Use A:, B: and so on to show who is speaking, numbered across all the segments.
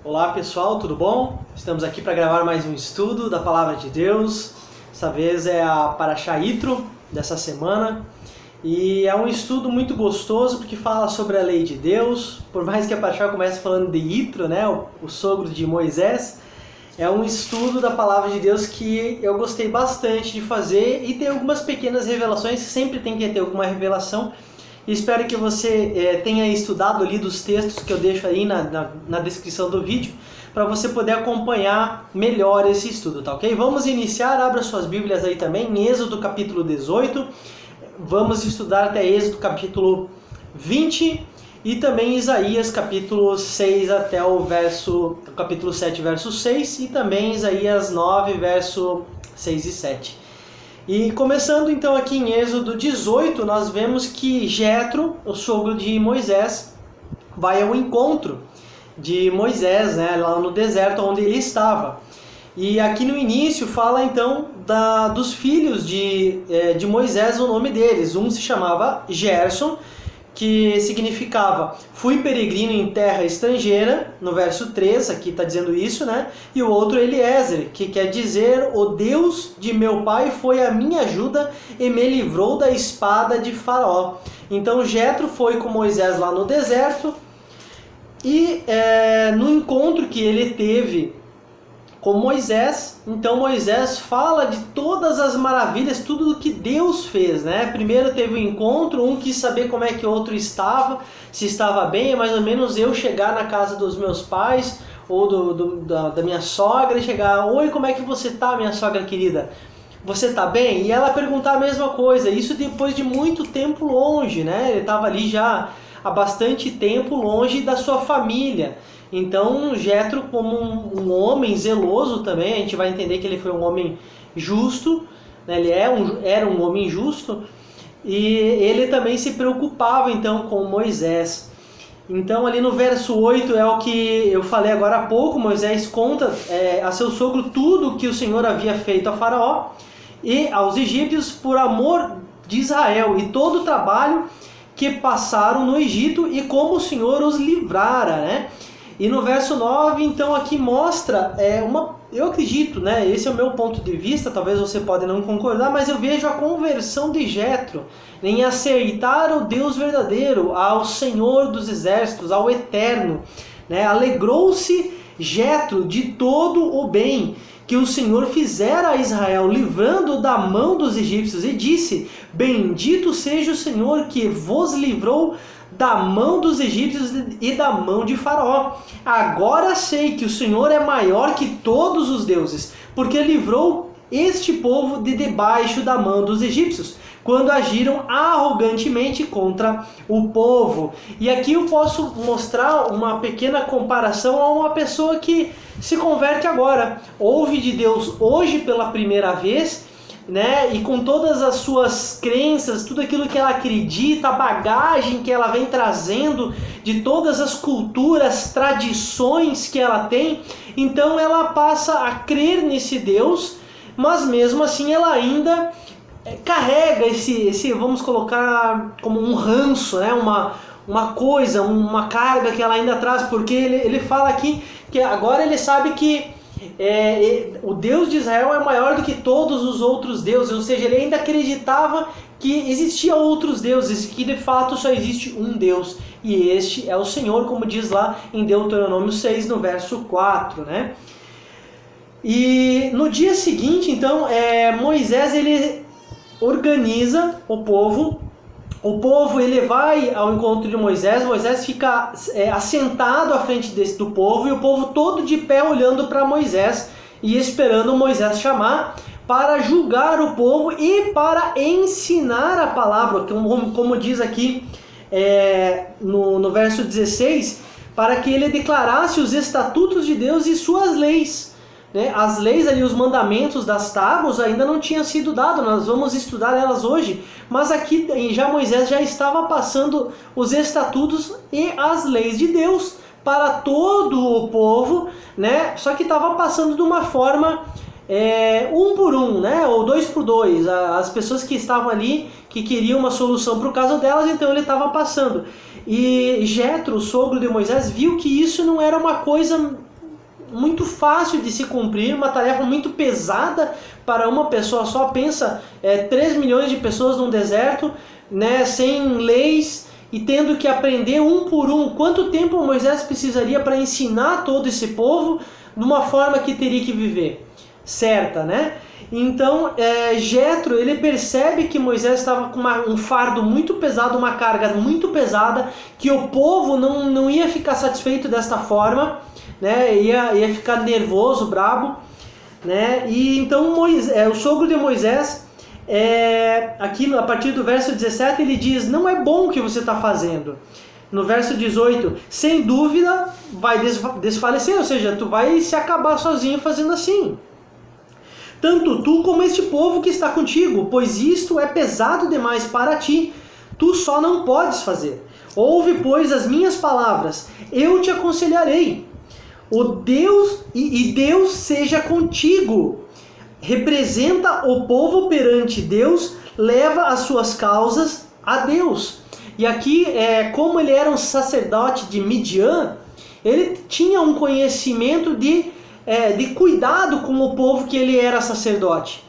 A: Olá pessoal, tudo bom? Estamos aqui para gravar mais um estudo da Palavra de Deus. Dessa vez é a Parashá Yitro dessa semana. E é um estudo muito gostoso porque fala sobre a lei de Deus. Por mais que a Parashá comece falando de Yitro, né, o sogro de Moisés, é um estudo da Palavra de Deus que eu gostei bastante de fazer e tem algumas pequenas revelações, sempre tem que ter alguma revelação. E espero que você tenha estudado ali dos textos que eu deixo aí na descrição do vídeo, para você poder acompanhar melhor esse estudo, tá ok? Vamos iniciar, abra suas Bíblias aí também, em Êxodo capítulo 18, vamos estudar até Êxodo capítulo 20 e também Isaías capítulo 6 até o capítulo 7, verso 6 e também Isaías 9, verso 6 e 7. E começando então aqui em Êxodo 18, nós vemos que Jetro, o sogro de Moisés, vai ao encontro de Moisés, né, lá no deserto onde ele estava. E aqui no início fala então dos filhos de Moisés, o nome deles. Um se chamava Gerson, que significava fui peregrino em terra estrangeira, no verso 3, aqui está dizendo isso, né? E o outro Eliezer, que quer dizer o Deus de meu pai foi a minha ajuda e me livrou da espada de Faraó. Então Jetro foi com Moisés lá no deserto e no encontro que ele teve com Moisés, então Moisés fala de todas as maravilhas, tudo o que Deus fez, né? Primeiro teve um encontro, um quis saber como é que o outro estava, se estava bem, é mais ou menos eu chegar na casa dos meus pais, ou da minha sogra, e chegar, oi, como é que você tá, minha sogra querida? Você tá bem? E ela perguntar a mesma coisa, isso depois de muito tempo longe, né? Ele estava ali já há bastante tempo longe da sua família. Então, Jetro, como um homem zeloso também, a gente vai entender que ele foi um homem justo, né? Ele era um homem justo, e ele também se preocupava então com Moisés. Então, ali no verso 8 é o que eu falei agora há pouco, Moisés conta a seu sogro tudo o que o Senhor havia feito a Faraó e aos egípcios por amor de Israel e todo o trabalho que passaram no Egito e como o Senhor os livrara, né? E no verso 9, então, aqui mostra eu acredito, né? Esse é o meu ponto de vista, talvez você pode não concordar, mas eu vejo a conversão de Jetro em aceitar o Deus verdadeiro, ao Senhor dos exércitos, ao Eterno, né? Alegrou-se Jetro de todo o bem que o Senhor fizera a Israel, livrando da mão dos egípcios, e disse: bendito seja o Senhor que vos livrou da mão dos egípcios e da mão de Faraó. Agora sei que o Senhor é maior que todos os deuses, porque livrou este povo de debaixo da mão dos egípcios, quando agiram arrogantemente contra o povo. E aqui eu posso mostrar uma pequena comparação a uma pessoa que se converte agora, ouve de Deus hoje pela primeira vez, né? E com todas as suas crenças, tudo aquilo que ela acredita, a bagagem que ela vem trazendo de todas as culturas, tradições que ela tem, então ela passa a crer nesse Deus, mas mesmo assim ela ainda carrega esse vamos colocar como um ranço, né? Uma coisa, uma carga que ela ainda traz, porque ele fala aqui que agora ele sabe que o Deus de Israel é maior do que todos os outros deuses, ou seja, ele ainda acreditava que existiam outros deuses, que de fato só existe um Deus, e este é o Senhor, como diz lá em Deuteronômio 6, no verso 4, né? E no dia seguinte, então, Moisés ele organiza o povo ele vai ao encontro de Moisés fica assentado à frente do povo, e o povo todo de pé olhando para Moisés e esperando Moisés chamar para julgar o povo e para ensinar a palavra, como diz aqui no verso 16, para que ele declarasse os estatutos de Deus e suas leis. As leis ali, os mandamentos das tábuas ainda não tinham sido dados, nós vamos estudar elas hoje, mas aqui já Moisés já estava passando os estatutos e as leis de Deus para todo o povo, né? Só que estava passando de uma forma um por um, né? Ou dois por dois, as pessoas que estavam ali, que queriam uma solução para o caso delas, então ele estava passando. E Jetro, o sogro de Moisés, viu que isso não era uma coisa muito fácil de se cumprir, uma tarefa muito pesada para uma pessoa só. Pensa, 3 milhões de pessoas num deserto, né, sem leis e tendo que aprender um por um. Quanto tempo Moisés precisaria para ensinar todo esse povo de uma forma que teria que viver certa, né? Então, Jetro, ele percebe que Moisés estava com um fardo muito pesado, uma carga muito pesada, que o povo não ia ficar satisfeito desta forma, né? Ia ficar nervoso, brabo, né? E então o sogro de Moisés, aqui a partir do verso 17, ele diz: não é bom o que você está fazendo. No verso 18, sem dúvida vai desfalecer, ou seja, tu vai se acabar sozinho fazendo assim. Tanto tu como este povo que está contigo, pois isto é pesado demais para ti, tu só não podes fazer. Ouve, pois, as minhas palavras, eu te aconselharei. Deus seja contigo. Representa o povo perante Deus, leva as suas causas a Deus. E aqui, como ele era um sacerdote de Midian, ele tinha um conhecimento de cuidado com o povo que ele era sacerdote.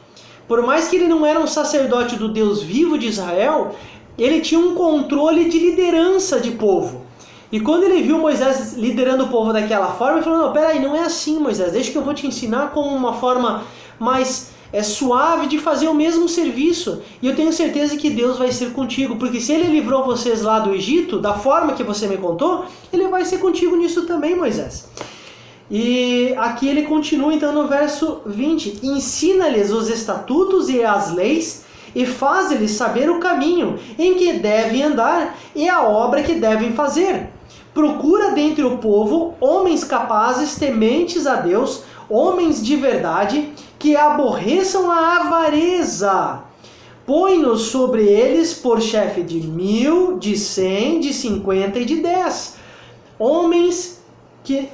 A: Por mais que ele não era um sacerdote do Deus vivo de Israel, ele tinha um controle de liderança de povo. E quando ele viu Moisés liderando o povo daquela forma, ele falou: não, peraí, não é assim, Moisés, deixa que eu vou te ensinar como uma forma mais suave de fazer o mesmo serviço. E eu tenho certeza que Deus vai ser contigo, porque se ele livrou vocês lá do Egito, da forma que você me contou, ele vai ser contigo nisso também, Moisés. E aqui ele continua então no verso 20: ensina-lhes os estatutos e as leis, e faz-lhes saber o caminho em que devem andar e a obra que devem fazer. Procura dentre o povo homens capazes, tementes a Deus, homens de verdade, que aborreçam a avareza. Põe-nos sobre eles por chefe de 1000, de 100, de 50 e de 10. Homens que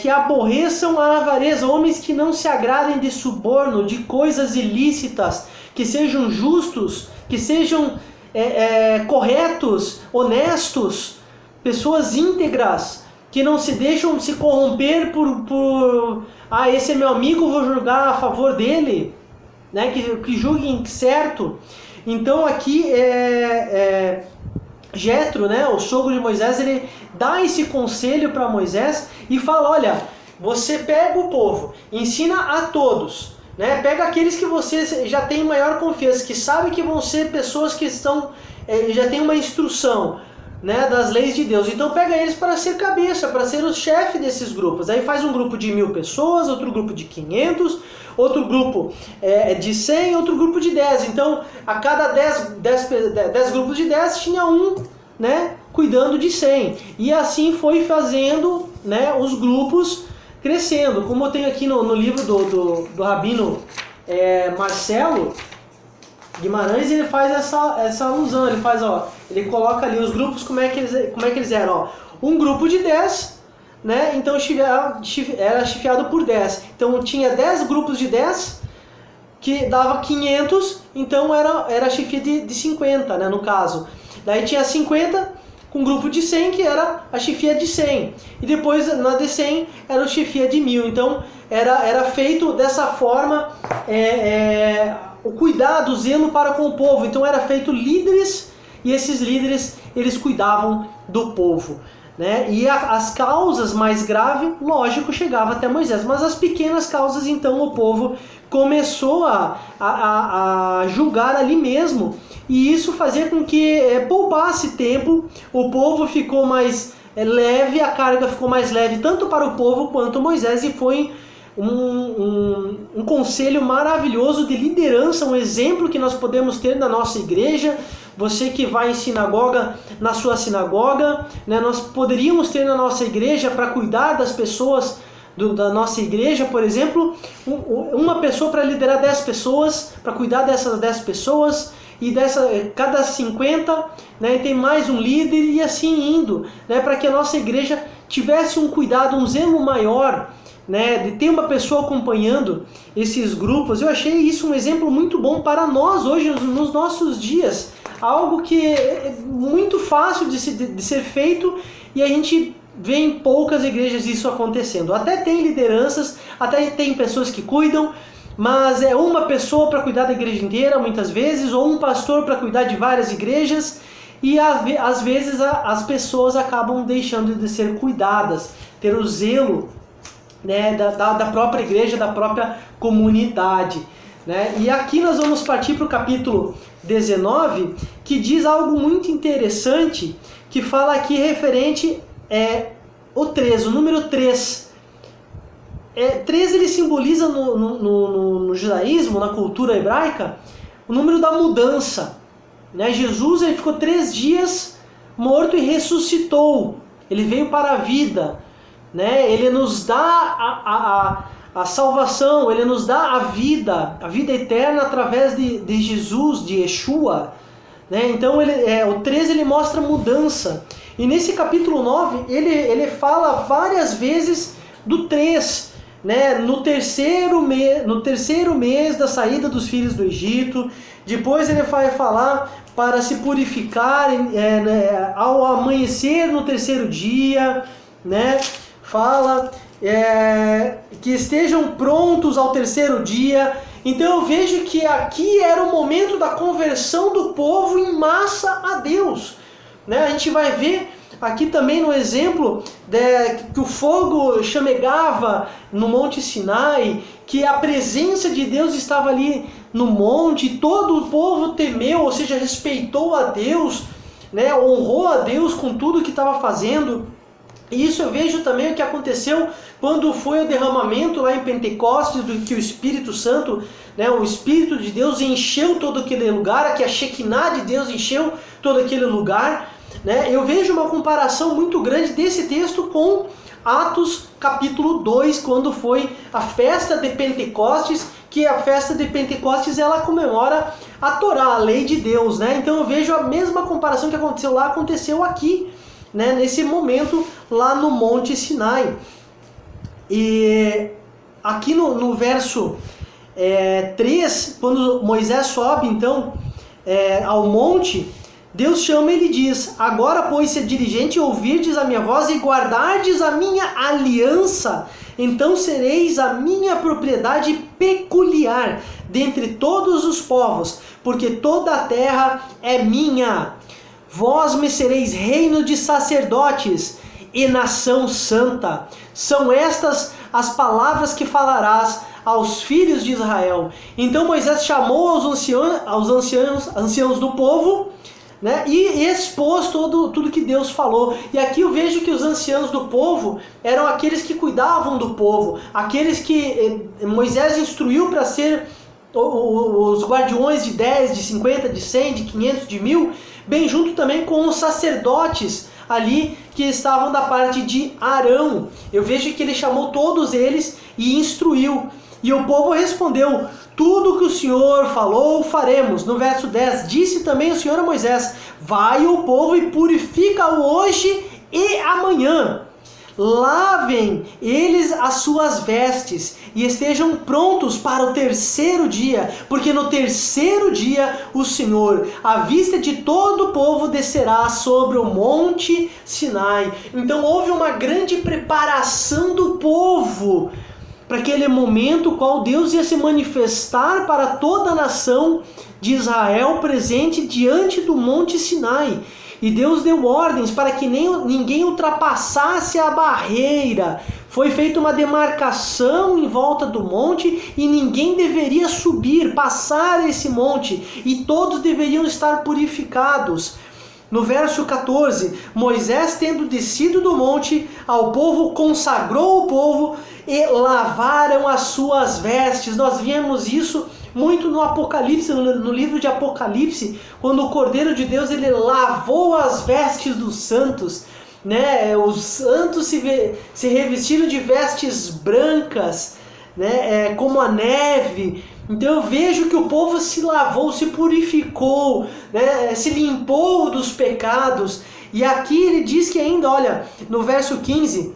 A: aborreçam a avareza, homens que não se agradem de suborno, de coisas ilícitas, que sejam justos, que sejam corretos, honestos, pessoas íntegras, que não se deixam se corromper por esse é meu amigo, vou julgar a favor dele, né? que julguem certo. Então aqui Jetro, né, o sogro de Moisés, ele dá esse conselho para Moisés e fala: olha, você pega o povo, ensina a todos, né, pega aqueles que você já tem maior confiança, que sabe que vão ser pessoas que já tem uma instrução, né, das leis de Deus. Então pega eles para ser cabeça, para ser o chefe desses grupos. Aí faz um grupo de 1000 pessoas, outro grupo de 500, outro grupo de 100, outro grupo de 10. Então a cada 10 grupos de 10 tinha um, né, cuidando de 100. E assim foi fazendo, né, os grupos crescendo. Como eu tenho aqui no livro do Rabino Marcelo Guimarães, ele faz essa alusão, ele coloca ali os grupos, como é que eles eram, ó. Um grupo de 10, né, então era chefiado por 10, então tinha 10 grupos de 10, que dava 500, então era chefia de 50, né, no caso. Daí tinha 50 com um grupo de 100, que era a chefia de 100, e depois na de 100 era a chefia de 1000, então era feito dessa forma, o cuidado, o zelo para com o povo. Então era feito líderes, e esses líderes, eles cuidavam do povo, né? E as causas mais graves, lógico, chegavam até Moisés, mas as pequenas causas, então o povo começou a julgar ali mesmo, e isso fazia com que poupasse tempo, o povo ficou mais leve, a carga ficou mais leve, tanto para o povo quanto Moisés, e foi um conselho maravilhoso de liderança, um exemplo que nós podemos ter na nossa igreja. Você que vai em sinagoga, na sua sinagoga, né, nós poderíamos ter na nossa igreja, para cuidar das pessoas da nossa igreja, por exemplo, uma pessoa para liderar 10 pessoas, para cuidar dessas 10 pessoas, e cada 50, né, tem mais um líder, e assim indo, né, para que a nossa igreja tivesse um cuidado, um zelo maior, né, de ter uma pessoa acompanhando esses grupos. Eu achei isso um exemplo muito bom para nós hoje, nos nossos dias. Algo que é muito fácil de ser feito, e a gente vê em poucas igrejas isso acontecendo. Até tem lideranças, até tem pessoas que cuidam, mas é uma pessoa para cuidar da igreja inteira, muitas vezes, ou um pastor para cuidar de várias igrejas, e às vezes as pessoas acabam deixando de ser cuidadas, ter o zelo, né, da própria igreja, da própria comunidade, né? E aqui nós vamos partir para o capítulo 19, que diz algo muito interessante, que fala aqui referente o 3, o número 3. 3 ele simboliza no judaísmo, na cultura hebraica, o número da mudança, né? Jesus ele ficou 3 dias morto e ressuscitou, ele veio para a vida, né? Ele nos dá a salvação, ele nos dá a vida eterna através de Jesus, de Yeshua, né? Então o 13 ele mostra mudança. E nesse capítulo 9 ele fala várias vezes do 3, né? No terceiro mês da saída dos filhos do Egito. Depois ele vai falar para se purificarem ao amanhecer no 3º dia, né? Fala que estejam prontos ao 3º dia. Então eu vejo que aqui era o momento da conversão do povo em massa a Deus, né? A gente vai ver aqui também no exemplo que o fogo chamegava no Monte Sinai, que a presença de Deus estava ali no monte, todo o povo temeu, ou seja, respeitou a Deus, né? Honrou a Deus com tudo que estava fazendo. E isso eu vejo também o que aconteceu quando foi o derramamento lá em Pentecostes, do que o Espírito Santo, né, o Espírito de Deus encheu todo aquele lugar, que a Shekinah de Deus encheu todo aquele lugar, né? Eu vejo uma comparação muito grande desse texto com Atos capítulo 2, quando foi a festa de Pentecostes, que a festa de Pentecostes ela comemora a Torá, a lei de Deus, né? Então eu vejo a mesma comparação que aconteceu lá, aconteceu aqui, né, nesse momento lá no Monte Sinai. E aqui no verso 3, quando Moisés sobe então ao monte, Deus chama e ele diz: agora, pois, se diligente ouvirdes a minha voz e guardardes a minha aliança, então sereis a minha propriedade peculiar dentre todos os povos, porque toda a terra é minha. Vós me sereis reino de sacerdotes e nação santa. São estas as palavras que falarás aos filhos de Israel. Então Moisés chamou aos anciãos do povo, né, e expôs tudo que Deus falou. E aqui eu vejo que os anciãos do povo eram aqueles que cuidavam do povo, aqueles que Moisés instruiu para ser os guardiões de 10, de 50, de 100, de 500, de 1000, bem junto também com os sacerdotes ali que estavam da parte de Arão. Eu vejo que ele chamou todos eles e instruiu. E o povo respondeu: tudo que o Senhor falou, faremos. No verso 10, disse também o Senhor a Moisés: vai o povo e purifica-o hoje e amanhã. Lavem eles as suas vestes e estejam prontos para o 3º dia, porque no 3º dia o Senhor, à vista de todo o povo, descerá sobre o Monte Sinai. Então houve uma grande preparação do povo para aquele momento qual Deus ia se manifestar para toda a nação de Israel presente diante do Monte Sinai. E Deus deu ordens para que ninguém ultrapassasse a barreira. Foi feita uma demarcação em volta do monte e ninguém deveria subir, passar esse monte. E todos deveriam estar purificados. No verso 14, Moisés, tendo descido do monte ao povo, consagrou o povo e lavaram as suas vestes. Nós vimos isso muito no Apocalipse, no livro de Apocalipse, quando o Cordeiro de Deus ele lavou as vestes dos santos, né? Os santos se revestiram de vestes brancas, né? Como a neve. Então eu vejo que o povo se lavou, se purificou, né? Se limpou dos pecados. E aqui ele diz que ainda, olha, no verso 15,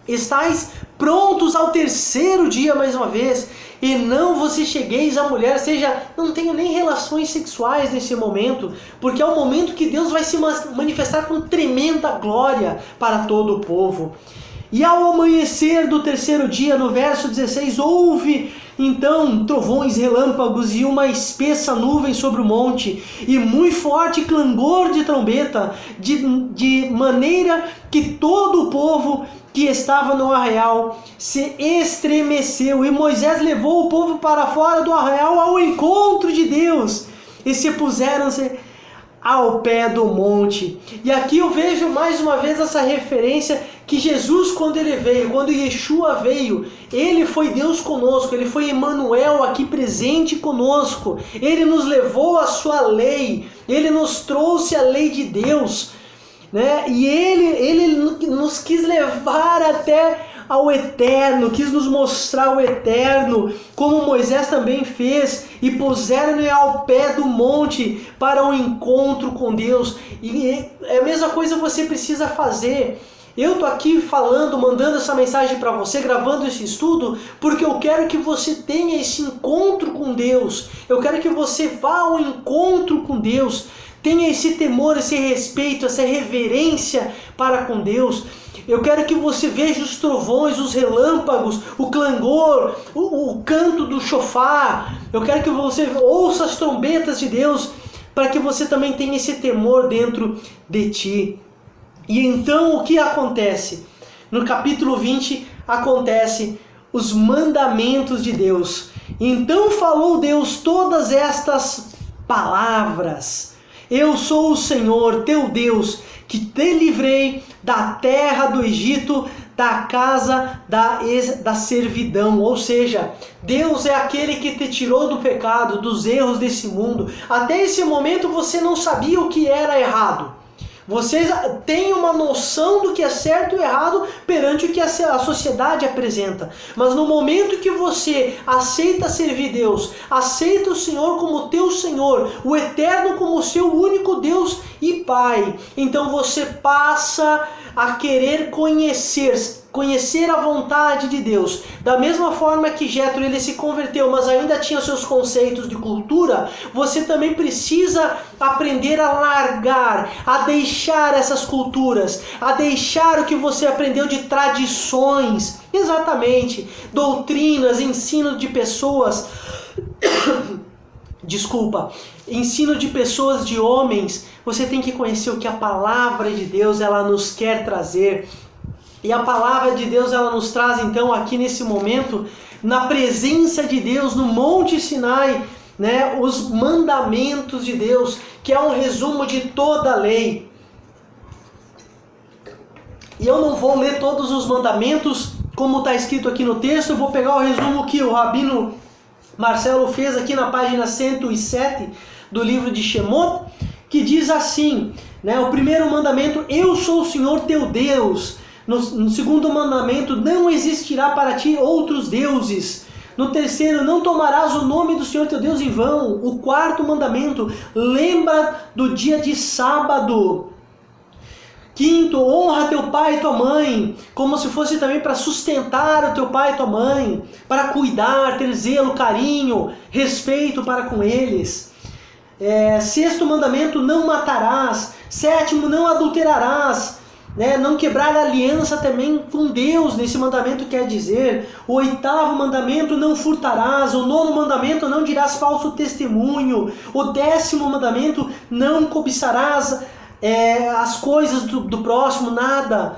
A: estáis prontos ao terceiro dia mais uma vez, e não vos chegueis à mulher, ou seja, não tenho nem relações sexuais nesse momento, porque é o momento que Deus vai se manifestar com tremenda glória para todo o povo. E ao amanhecer do terceiro dia, no verso 16, houve então trovões, relâmpagos e uma espessa nuvem sobre o monte, e muito forte clangor de trombeta, de maneira que todo o povo que estava no arraial se estremeceu, e Moisés levou o povo para fora do arraial ao encontro de Deus, e se puseram-se ao pé do monte. E aqui eu vejo mais uma vez essa referência que Jesus, quando ele veio, quando Yeshua veio, ele foi Deus conosco, ele foi Emmanuel aqui presente conosco, ele nos levou a sua lei, ele nos trouxe a lei de Deus, né? E ele nos quis levar até ao eterno, quis nos mostrar o eterno, como Moisés também fez, e puseram-no ao pé do monte para um encontro com Deus. E é a mesma coisa você precisa fazer. Eu estou aqui falando, mandando essa mensagem para você, gravando esse estudo, porque eu quero que você tenha esse encontro com Deus. Eu quero que você vá ao encontro com Deus, tenha esse temor, esse respeito, essa reverência para com Deus. Eu quero que você veja os trovões, os relâmpagos, o clangor, o canto do shofar. Eu quero que você ouça as trombetas de Deus, para que você também tenha esse temor dentro de ti. E então o que acontece? No capítulo 20 acontece os mandamentos de Deus. Então falou Deus todas estas palavras: eu sou o Senhor teu Deus, que te livrei da terra do Egito, da casa da servidão. Ou seja, Deus é aquele que te tirou do pecado, dos erros desse mundo. Até esse momento você não sabia o que era errado. Você tem uma noção do que é certo e errado perante o que a sociedade apresenta. Mas no momento que você aceita servir Deus, aceita o Senhor como teu Senhor, o Eterno como seu único Deus e Pai, então você passa a querer conhecer a vontade de Deus. Da mesma forma que Jetro, ele se converteu, mas ainda tinha seus conceitos de cultura, você também precisa aprender a largar, a deixar essas culturas, a deixar o que você aprendeu de tradições, exatamente, doutrinas, ensino de pessoas, ensino de pessoas, de homens. Você tem que conhecer o que a palavra de Deus ela nos quer trazer. E a palavra de Deus ela nos traz então aqui nesse momento, na presença de Deus no Monte Sinai, né, os mandamentos de Deus, que é um resumo de toda a lei. E eu não vou ler todos os mandamentos como está escrito aqui no texto, eu vou pegar o resumo que o Rabino Marcelo fez aqui na página 107 do livro de Shemot, que diz assim, né, o primeiro mandamento: eu sou o Senhor teu Deus. No segundo mandamento: não existirá para ti outros deuses. No terceiro: não tomarás o nome do Senhor teu Deus em vão. O quarto mandamento: lembra do dia de sábado. Quinto: honra teu pai e tua mãe, como se fosse também para sustentar o teu pai e tua mãe, para cuidar, ter zelo, carinho, respeito para com eles. Sexto mandamento: não matarás. Sétimo: não adulterarás. Não quebrar aliança também com Deus, nesse mandamento quer dizer. O oitavo mandamento: não furtarás. O nono mandamento: não dirás falso testemunho. O 10º mandamento: não cobiçarás as coisas do próximo, nada.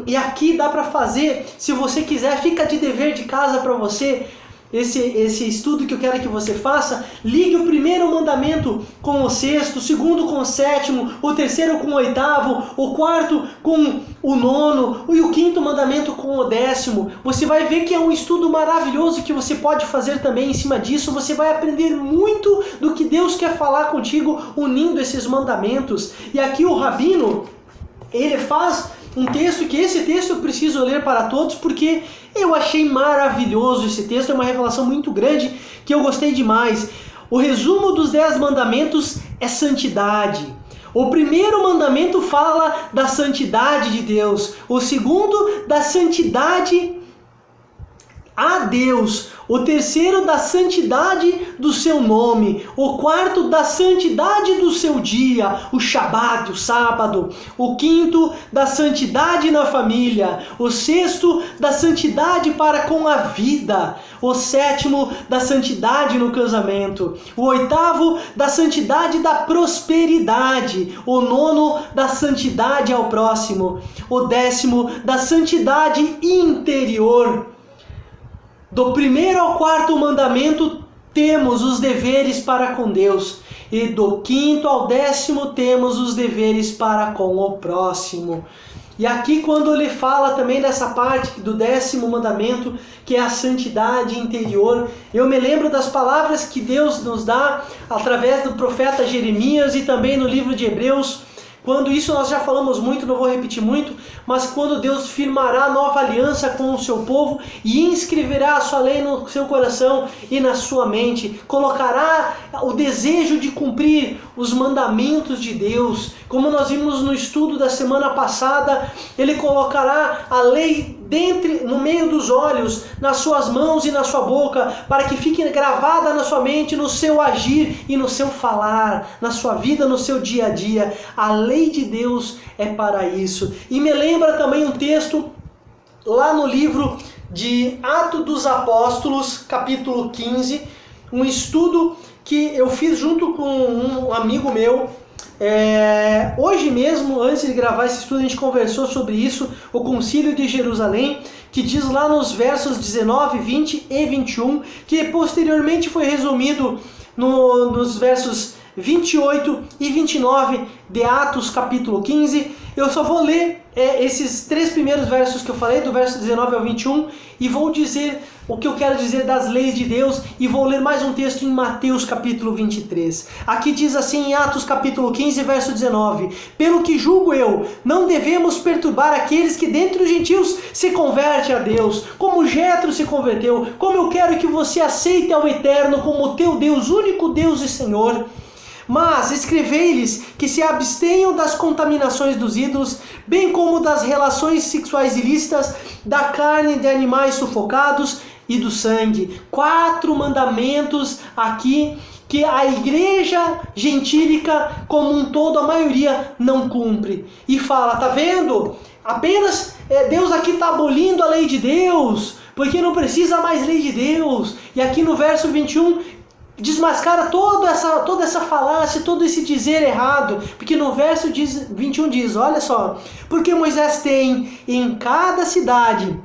A: E aqui dá para fazer, se você quiser, fica de dever de casa para você, esse estudo que eu quero que você faça. Ligue o primeiro mandamento com o sexto, o segundo com o sétimo, o terceiro com o oitavo, o quarto com o nono e o quinto mandamento com o 10º. Você vai ver que é um estudo maravilhoso que você pode fazer também em cima disso. Você vai aprender muito do que Deus quer falar contigo unindo esses mandamentos. E aqui o Rabino, ele faz um texto que esse texto eu preciso ler para todos, porque eu achei maravilhoso esse texto, é uma revelação muito grande que eu gostei demais. O resumo dos 10 mandamentos é santidade. O primeiro mandamento fala da santidade de Deus. O segundo, da santidade a Deus. O terceiro, da santidade do seu nome. O quarto, da santidade do seu dia, o Shabat, o sábado. O quinto, da santidade na família. O sexto, da santidade para com a vida. O sétimo, da santidade no casamento. O oitavo, da santidade da prosperidade. O nono, da santidade ao próximo. O décimo, da santidade interior. Do primeiro ao quarto mandamento temos os deveres para com Deus, e do quinto ao décimo temos os deveres para com o próximo. E aqui quando ele fala também dessa parte do 10º mandamento, que é a santidade interior, eu me lembro das palavras que Deus nos dá através do profeta Jeremias e também no livro de Hebreus. Quando isso nós já falamos muito, não vou repetir muito, mas quando Deus firmará nova aliança com o seu povo e inscreverá a sua lei no seu coração e na sua mente, colocará o desejo de cumprir os mandamentos de Deus, como nós vimos no estudo da semana passada, ele colocará a lei no meio dos olhos, nas suas mãos e na sua boca, para que fique gravada na sua mente, no seu agir e no seu falar, na sua vida, no seu dia a dia. A lei de Deus é para isso. E me lembra também um texto lá no livro de Atos dos Apóstolos, capítulo 15, um estudo que eu fiz junto com um amigo meu. Hoje mesmo, antes de gravar esse estudo, a gente conversou sobre isso, o Concílio de Jerusalém, que diz lá nos versos 19, 20 e 21, que posteriormente foi resumido nos versos 28 e 29 de Atos capítulo 15. Eu só vou ler esses 3 primeiros versos que eu falei, do verso 19 ao 21, e vou dizer o que eu quero dizer das leis de Deus, e vou ler mais um texto em Mateus capítulo 23. Aqui diz assim em Atos capítulo 15, verso 19: Pelo que julgo eu, não devemos perturbar aqueles que dentre os gentios se convertem a Deus, como Jetro se converteu, como eu quero que você aceite ao Eterno como teu Deus, único Deus e Senhor. Mas escrevei-lhes que se abstenham das contaminações dos ídolos, bem como das relações sexuais ilícitas, da carne de animais sufocados e do sangue. 4 mandamentos aqui que a igreja gentílica como um todo, a maioria, não cumpre. E fala, tá vendo? Apenas Deus aqui está abolindo a lei de Deus, porque não precisa mais lei de Deus. E aqui no verso 21... desmascara toda essa falácia, todo esse dizer errado, porque no verso 21 diz, olha só, porque Moisés tem em cada cidade,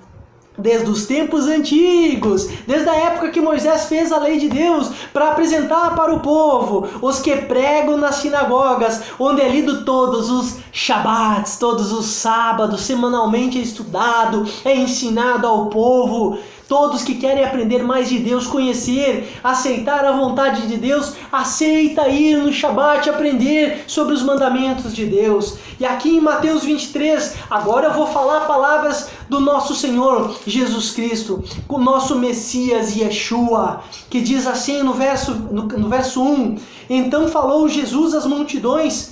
A: desde os tempos antigos, desde a época que Moisés fez a lei de Deus, para apresentar para o povo, os que pregam nas sinagogas, onde é lido todos os Shabats, todos os sábados, semanalmente é estudado, é ensinado ao povo. Todos que querem aprender mais de Deus, conhecer, aceitar a vontade de Deus, aceita ir no Shabat aprender sobre os mandamentos de Deus. E aqui em Mateus 23, agora eu vou falar palavras do nosso Senhor Jesus Cristo, o nosso Messias Yeshua, que diz assim no verso 1, Então falou Jesus às multidões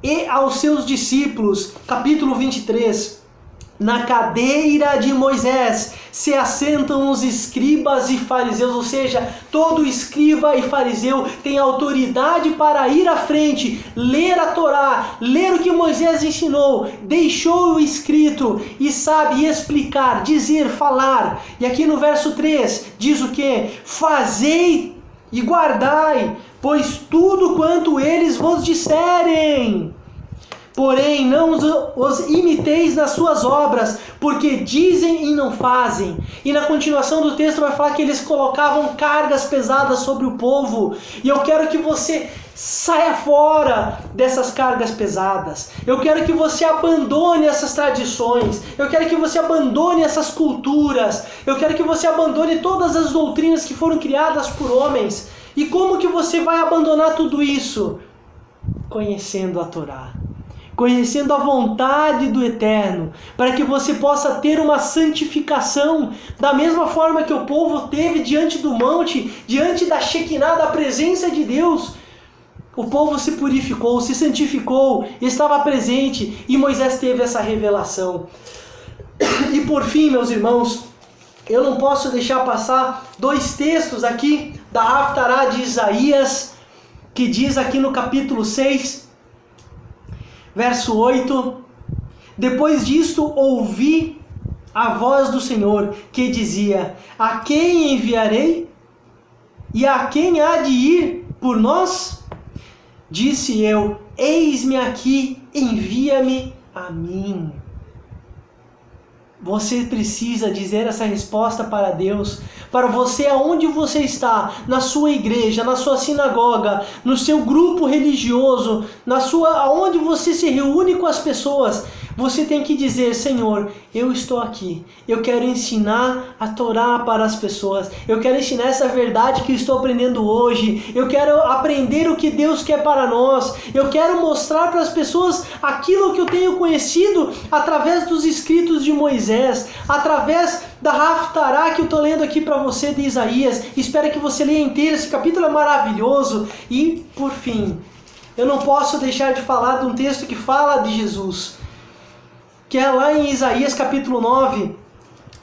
A: e aos seus discípulos, capítulo 23, Na cadeira de Moisés se assentam os escribas e fariseus, ou seja, todo escriba e fariseu tem autoridade para ir à frente, ler a Torá, ler o que Moisés ensinou, deixou escrito e sabe explicar, dizer, falar. E aqui no verso 3 diz o que? Fazei e guardai, pois tudo quanto eles vos disserem. Porém, não os imiteis nas suas obras, porque dizem e não fazem. E na continuação do texto vai falar que eles colocavam cargas pesadas sobre o povo. E eu quero que você saia fora dessas cargas pesadas. Eu quero que você abandone essas tradições. Eu quero que você abandone essas culturas. Eu quero que você abandone todas as doutrinas que foram criadas por homens. E como que você vai abandonar tudo isso? Conhecendo a Torá. Conhecendo a vontade do Eterno, para que você possa ter uma santificação, da mesma forma que o povo teve diante do monte, diante da Shekinah, da presença de Deus. O povo se purificou, se santificou, estava presente e Moisés teve essa revelação. E por fim, meus irmãos, eu não posso deixar passar 2 textos aqui da Haftará de Isaías, que diz aqui no capítulo 6, verso 8: depois disto ouvi a voz do Senhor, que dizia: a quem enviarei? E a quem há de ir por nós? Disse eu: eis-me aqui, envia-me a mim. Você precisa dizer essa resposta para Deus, para você aonde você está, na sua igreja, na sua sinagoga, no seu grupo religioso, aonde você se reúne com as pessoas. Você tem que dizer: Senhor, eu estou aqui, eu quero ensinar a Torá para as pessoas, eu quero ensinar essa verdade que estou aprendendo hoje, eu quero aprender o que Deus quer para nós, eu quero mostrar para as pessoas aquilo que eu tenho conhecido através dos escritos de Moisés, através da Haftará que eu estou lendo aqui para você de Isaías. Espero que você leia inteiro, esse capítulo é maravilhoso. E, por fim, eu não posso deixar de falar de um texto que fala de Jesus, que é lá em Isaías capítulo 9,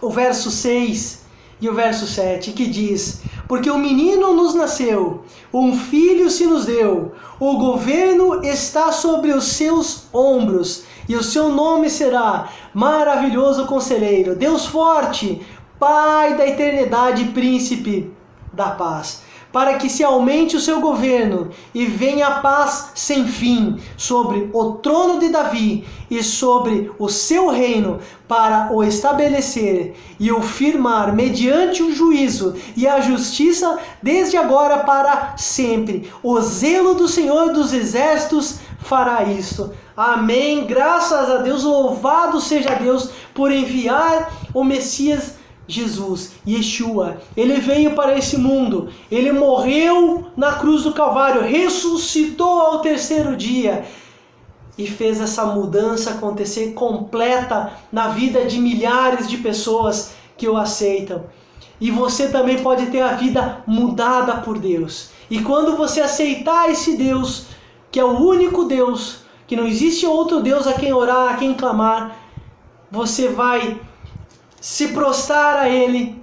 A: o verso 6 e o verso 7, que diz: porque um menino nos nasceu, um filho se nos deu, o governo está sobre os seus ombros, e o seu nome será Maravilhoso Conselheiro, Deus Forte, Pai da Eternidade, Príncipe da Paz. Para que se aumente o seu governo e venha a paz sem fim sobre o trono de Davi e sobre o seu reino, para o estabelecer e o firmar mediante o juízo e a justiça desde agora para sempre. O zelo do Senhor dos Exércitos fará isto. Amém. Graças a Deus, louvado seja Deus por enviar o Messias Jesus, Yeshua. Ele veio para esse mundo, ele morreu na cruz do Calvário, ressuscitou ao 3º dia e fez essa mudança acontecer completa na vida de milhares de pessoas que o aceitam. E você também pode ter a vida mudada por Deus. E quando você aceitar esse Deus, que é o único Deus, que não existe outro Deus a quem orar, a quem clamar, você vai se prostrar a Ele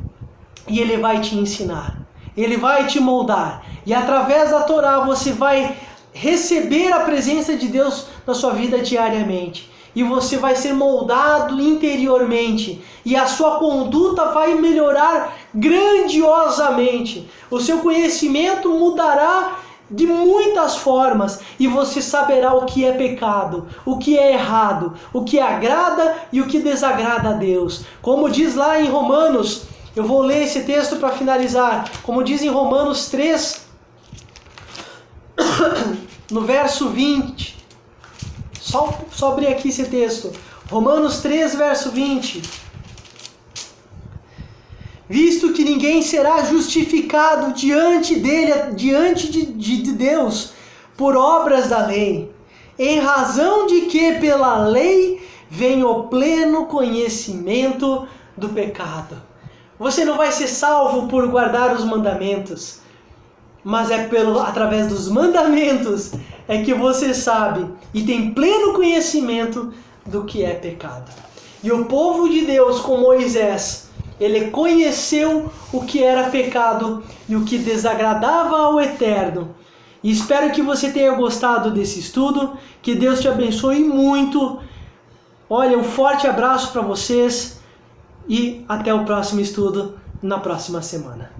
A: e Ele vai te ensinar, Ele vai te moldar, e através da Torá você vai receber a presença de Deus na sua vida diariamente, e você vai ser moldado interiormente, e a sua conduta vai melhorar grandiosamente, o seu conhecimento mudará de muitas formas, e você saberá o que é pecado, o que é errado, o que agrada e o que desagrada a Deus. Como diz lá em Romanos, eu vou ler esse texto para finalizar, como diz em Romanos 3, no verso 20, só abrir aqui esse texto, Romanos 3, verso 20. Visto que ninguém será justificado diante de Deus por obras da lei, em razão de que pela lei vem o pleno conhecimento do pecado. Você não vai ser salvo por guardar os mandamentos, mas é através dos mandamentos é que você sabe e tem pleno conhecimento do que é pecado. E o povo de Deus com Moisés, ele conheceu o que era pecado e o que desagradava ao Eterno. E espero que você tenha gostado desse estudo, que Deus te abençoe muito. Olha, um forte abraço para vocês e até o próximo estudo na próxima semana.